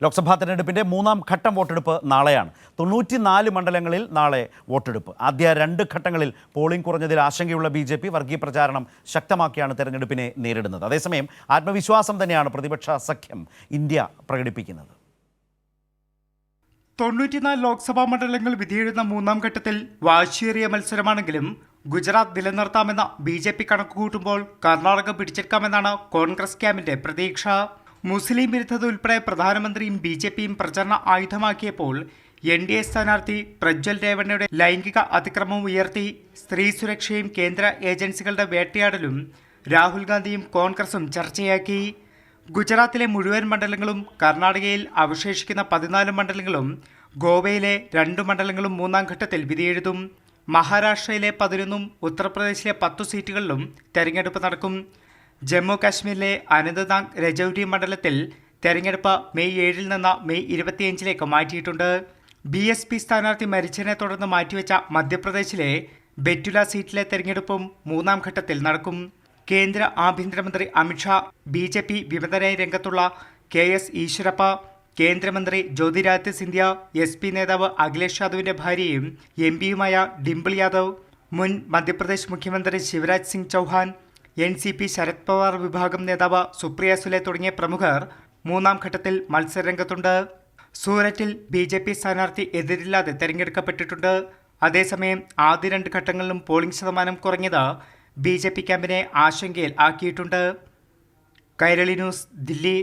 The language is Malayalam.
ലോക്സഭാ തെരഞ്ഞെടുപ്പിൻ്റെ മൂന്നാം ഘട്ടം വോട്ടെടുപ്പ് നാളെയാണ്. 94 മണ്ഡലങ്ങളിൽ നാളെ വോട്ടെടുപ്പ്. ആദ്യ 2 ഘട്ടങ്ങളിൽ പോളിംഗ് കുറഞ്ഞതിൽ ആശങ്കയുള്ള BJP വർഗീയ പ്രചാരണം ശക്തമാക്കിയാണ് തെരഞ്ഞെടുപ്പിനെ നേരിടുന്നത്. അതേസമയം ആത്മവിശ്വാസം തന്നെയാണ് പ്രതിപക്ഷ സഖ്യം ഇന്ത്യ പ്രകടിപ്പിക്കുന്നത്. 94 ലോക്സഭാ മണ്ഡലങ്ങൾ വിധിയെഴുതുന്ന മൂന്നാം ഘട്ടത്തിൽ വാശിയേറിയ മത്സരമാണെങ്കിലും ഗുജറാത്ത് നിലനിർത്താമെന്ന BJP കണക്കുകൂട്ടുമ്പോൾ കർണാടക പിടിച്ചെടുക്കാമെന്നാണ് കോൺഗ്രസ് ക്യാമ്പിന്റെ പ്രതീക്ഷ. മുസ്ലിം വിരുദ്ധത ഉൾപ്പെടെ പ്രധാനമന്ത്രിയും BJPയും പ്രചരണ ആയുധമാക്കിയപ്പോൾ NDA സ്ഥാനാർത്ഥി പ്രജ്വൽ രേവണ്ണയുടെ ലൈംഗിക അതിക്രമം ഉയർത്തി സ്ത്രീ സുരക്ഷയും കേന്ദ്ര ഏജൻസികളുടെ വേട്ടയാടലും രാഹുൽ ഗാന്ധിയും കോൺഗ്രസും ചർച്ചയാക്കി. ഗുജറാത്തിലെ മുഴുവൻ മണ്ഡലങ്ങളും, കർണാടകയിൽ അവശേഷിക്കുന്ന 14 മണ്ഡലങ്ങളും, ഗോവയിലെ 2 മണ്ഡലങ്ങളും മൂന്നാം ഘട്ടത്തിൽ വിധിയെഴുതും. മഹാരാഷ്ട്രയിലെ 11ഉം ഉത്തർപ്രദേശിലെ 10 സീറ്റുകളിലും തെരഞ്ഞെടുപ്പ് നടക്കും. ജമ്മു കാശ്മീരിലെ അനന്ത്നാഗ് രജൌരി മണ്ഡലത്തിൽ തെരഞ്ഞെടുപ്പ് മെയ് 7 നിന്ന് മെയ് 25 മാറ്റിയിട്ടുണ്ട്. BSP സ്ഥാനാർത്ഥി മരിച്ചതിനെ തുടർന്ന് മാറ്റിവെച്ച മധ്യപ്രദേശിലെ ബെറ്റുല സീറ്റിലെ തെരഞ്ഞെടുപ്പും മൂന്നാം ഘട്ടത്തിൽ നടക്കും. കേന്ദ്ര ആഭ്യന്തരമന്ത്രി അമിത്ഷാ, BJP വിമതരായി രംഗത്തുള്ള KS ഈശ്വരപ്പ, കേന്ദ്രമന്ത്രി ജ്യോതിരാദിത്യ സിന്ധ്യ, SP നേതാവ് അഖിലേഷ് യാദവിന്റെ ഭാര്യയും MP യുമായ ഡിംപിൾ യാദവ്, മുൻ മധ്യപ്രദേശ് മുഖ്യമന്ത്രി ശിവരാജ് സിംഗ് ചൗഹാൻ, NCP ശരത് പവാർ വിഭാഗം നേതാവ് സുപ്രിയ സുലെ തുടങ്ങിയ പ്രമുഖർ മൂന്നാം ഘട്ടത്തിൽ മത്സരരംഗത്തുണ്ട്. സൂററ്റിൽ BJP സ്ഥാനാർത്ഥി എതിരില്ലാതെ തെരഞ്ഞെടുക്കപ്പെട്ടിട്ടുണ്ട്. അതേസമയം ആദ്യ 2 ഘട്ടങ്ങളിലും പോളിംഗ് ശതമാനം കുറഞ്ഞത് BJP ക്യാമ്പിനെ ആശങ്കയിൽ ആക്കിയിട്ടുണ്ട്. കൈരളി ന്യൂസ്, ദില്ലി.